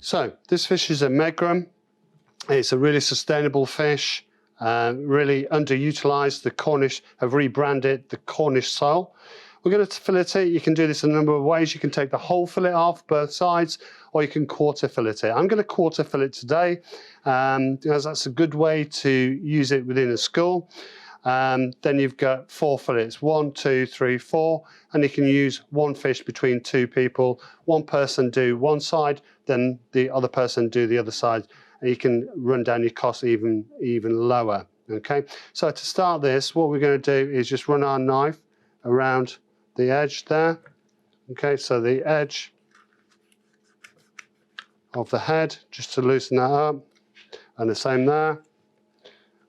So this fish is a megrim. It's a really sustainable fish, really underutilized. The Cornish have rebranded the Cornish sole. We're going to fillet it. You can do this in a number of ways. You can take the whole fillet off both sides, or you can quarter fillet it. I'm going to quarter fillet today, because that's a good way to use it within a school. Then you've got 4 fillets, 1, 2, 3, 4, and you can use one fish between 2 people. One person do one side, then the other person do the other side, and you can run down your costs even lower. Okay, so to start this, what we're going to do is just run our knife around the edge there. Okay, so the edge of the head, just to loosen that up, and the same there.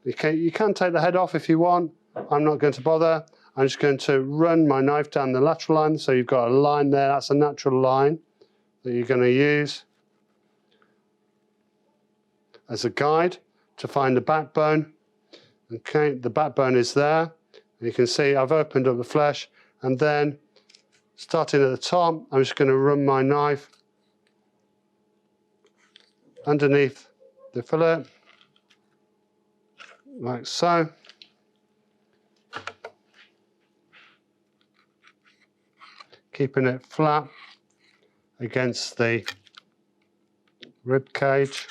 You can take the head off if you want. I'm not going to bother. I'm just going to run my knife down the lateral line. So you've got a line there. That's a natural line that you're going to use as a guide to find the backbone. Okay, the backbone is there. You can see I've opened up the flesh, and then starting at the top, I'm just going to run my knife underneath the fillet, like so. Keeping it flat against the rib cage.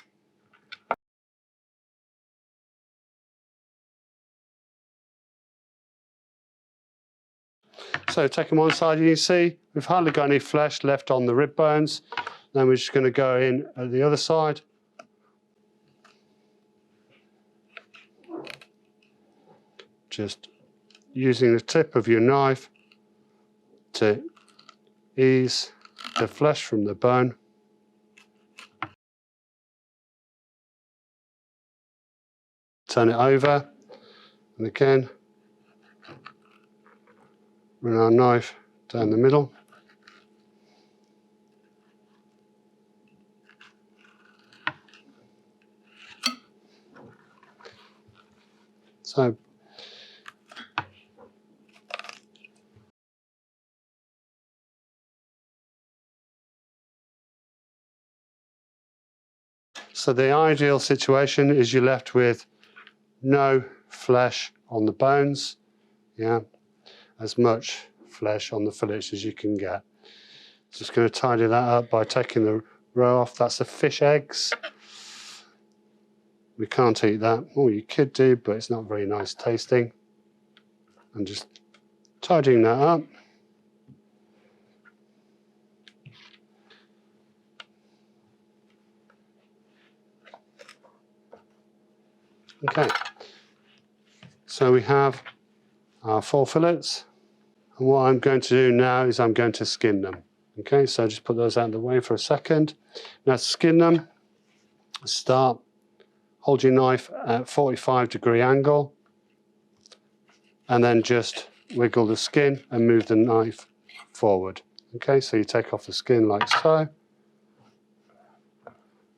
So taking one side, you can see we've hardly got any flesh left on the rib bones. Then we're just going to go in at the other side. Just using the tip of your knife to ease the flesh from the bone. Turn it over, and again, run our knife down the middle. So the ideal situation is you're left with no flesh on the bones, yeah, as much flesh on the fillets as you can get. Just going to tidy that up by taking the roe off. That's the fish eggs. We can't eat that. Oh, you could do, but it's not very nice tasting. And just tidying that up. Okay, so we have our 4 fillets, and what I'm going to do now is I'm going to skin them. Okay, so just put those out of the way for a second. Now to skin them, start, hold your knife at 45-degree angle, and then just wiggle the skin and move the knife forward. Okay, so you take off the skin like so,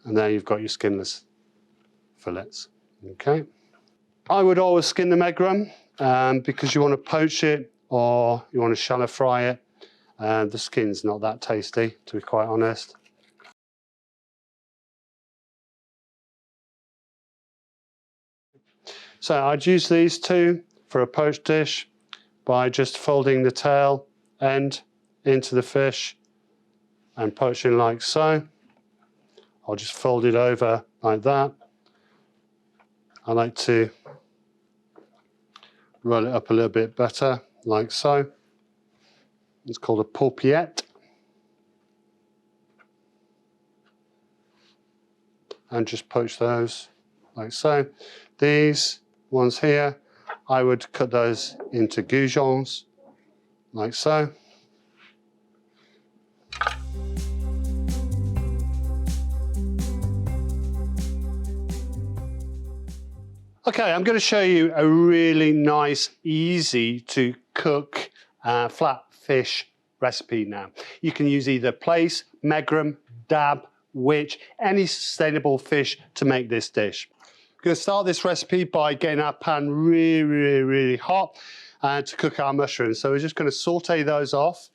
and there you've got your skinless fillets. Okay, I would always skin the megrim because you want to poach it or you want to shallow fry it. The skin's not that tasty, to be quite honest. So I'd use these two for a poached dish by just folding the tail end into the fish and poaching like so. I'll just fold it over like that. I like to roll it up a little bit better, like so. It's called a paupiette. And just poach those like so. These ones here, I would cut those into goujons, like so. Okay, I'm going to show you a really nice, easy to cook flatfish recipe now. You can use either plaice, megrim, dab, witch, any sustainable fish to make this dish. We're going to start this recipe by getting our pan really hot to cook our mushrooms. So we're just going to saute those off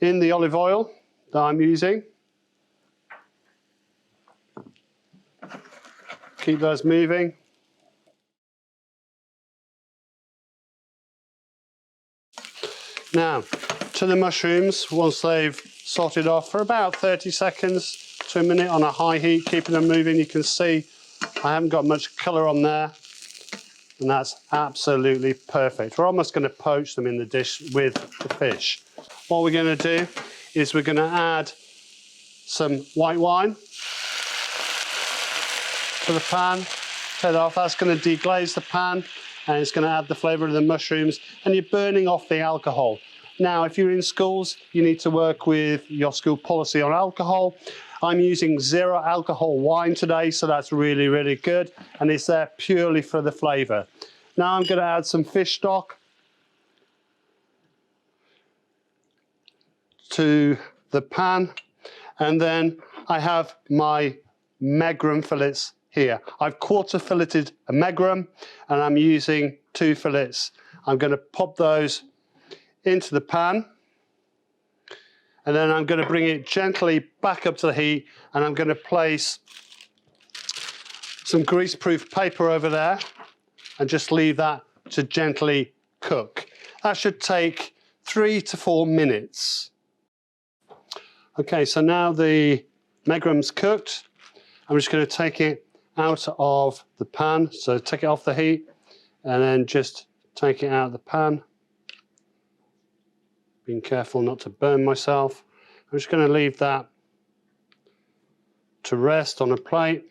in the olive oil that I'm using. keep those moving. Now, to the mushrooms, once they've salted off for about 30 seconds to a minute on a high heat, keeping them moving. You can see I haven't got much colour on there, and that's absolutely perfect. We're almost going to poach them in the dish with the fish. What we're going to do is we're going to add some white wine to the pan. Take it off. That's going to deglaze the pan, and it's going to add the flavour of the mushrooms, and you're burning off the alcohol. Now, if you're in schools, you need to work with your school policy on alcohol. I'm using 0 alcohol wine today, so that's really, really good, and it's there purely for the flavour. Now I'm going to add some fish stock to the pan, and then I have my megrim fillets here. I've quarter filleted a megrim, and I'm using 2 fillets. I'm going to pop those into the pan, and then I'm going to bring it gently back up to the heat, and I'm going to place some grease-proof paper over there and just leave that to gently cook. That should take 3 to 4 minutes. Okay, so now the megrim's cooked. I'm just going to take it out of the pan. So take it off the heat and then just take it out of the pan. Being careful not to burn myself. I'm just going to leave that to rest on a plate.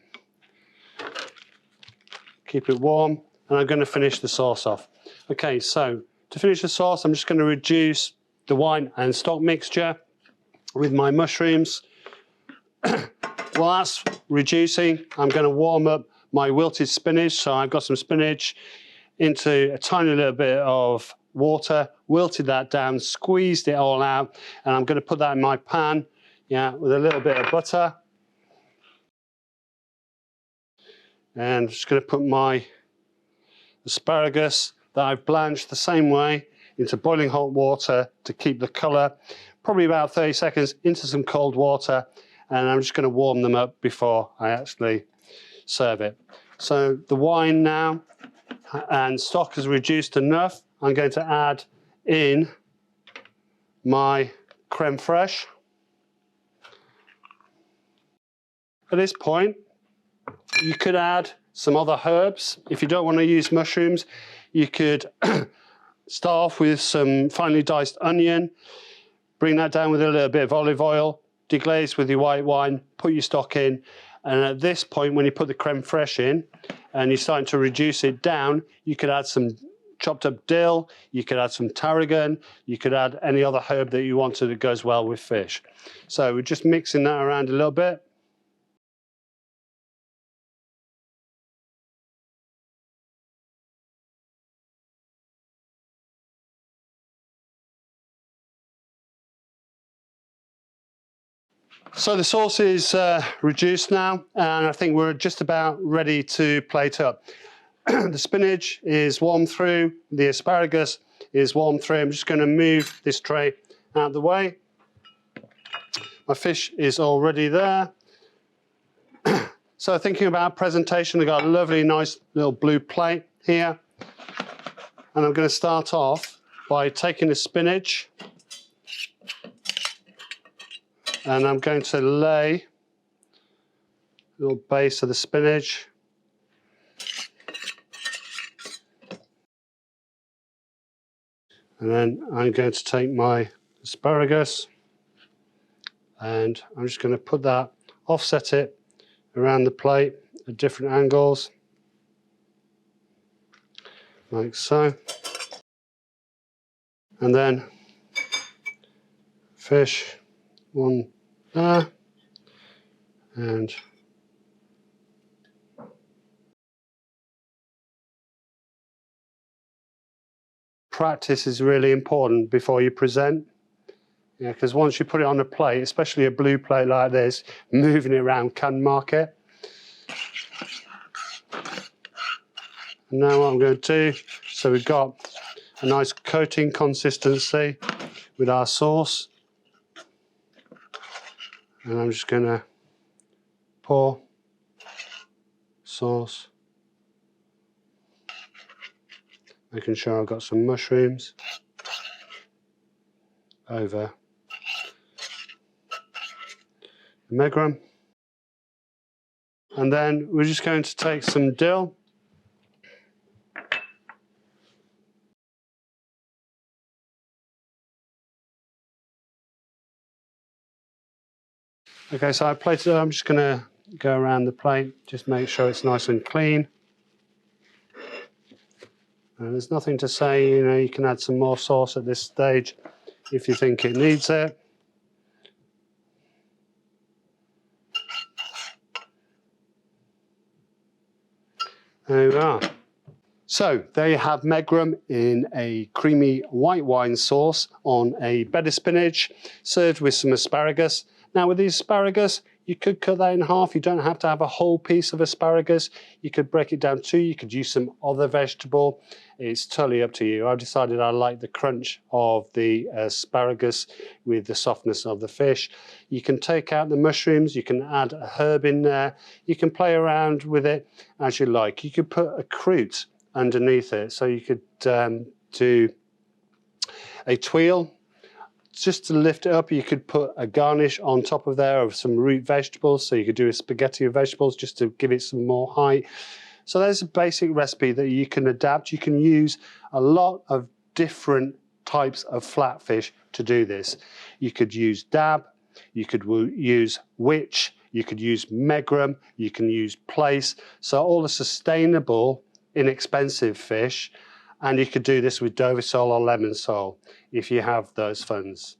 Keep it warm, and I'm going to finish the sauce off. Okay, so to finish the sauce, I'm just going to reduce the wine and stock mixture with my mushrooms. While that's reducing, I'm going to warm up my wilted spinach. So I've got some spinach into a tiny little bit of water, wilted that down, squeezed it all out, and I'm going to put that in my pan, with a little bit of butter. And I'm just going to put my asparagus that I've blanched the same way into boiling hot water to keep the colour, probably about 30 seconds into some cold water, and I'm just going to warm them up before I actually serve it. So the wine now and stock is reduced enough. I'm going to add in my creme fraiche. At this point, you could add some other herbs. If you don't want to use mushrooms, you could start off with some finely diced onion, bring that down with a little bit of olive oil, deglaze with your white wine, put your stock in, and at this point, when you put the creme fraiche in and you're starting to reduce it down, you could add some chopped up dill, you could add some tarragon, you could add any other herb that you wanted that goes well with fish. So we're just mixing that around a little bit. So the sauce is reduced now, and I think we're just about ready to plate up. The spinach is warm through, the asparagus is warm through. I'm just going to move this tray out of the way. My fish is already there. So thinking about presentation, I've got a lovely, nice little blue plate here. And I'm going to start off by taking the spinach, and I'm going to lay a little base of the spinach. And then I'm going to take my asparagus, and I'm just going to put that, offset it around the plate at different angles, like so. And then fish, one there, and practice is really important before you present. Because once you put it on a plate, especially a blue plate like this, moving it around can mark it. And now what I'm going to do, so we've got a nice coating consistency with our sauce. And I'm just going to pour sauce. Making sure I've got some mushrooms over the megrim. And then we're just going to take some dill. Okay, so I plated it. I'm just going to go around the plate, just make sure it's nice and clean. And there's nothing to say, you know, you can add some more sauce at this stage if you think it needs it. There we are. So there you have megrim in a creamy white wine sauce on a bed of spinach, served with some asparagus. Now with the asparagus, you could cut that in half. You don't have to have a whole piece of asparagus. You could break it down too. You could use some other vegetable. It's totally up to you. I've decided I like the crunch of the asparagus with the softness of the fish. You can take out the mushrooms. You can add a herb in there. You can play around with it as you like. You could put a croûte underneath it. So you could do a tuile. Just to lift it up, you could put a garnish on top of there of some root vegetables. So you could do a spaghetti of vegetables just to give it some more height. So there's a basic recipe that you can adapt. You can use a lot of different types of flatfish to do this. You could use dab, you could use witch, you could use megrim, you can use plaice. So all the sustainable, inexpensive fish. And you could do this with Dover sole or lemon sole if you have those funds.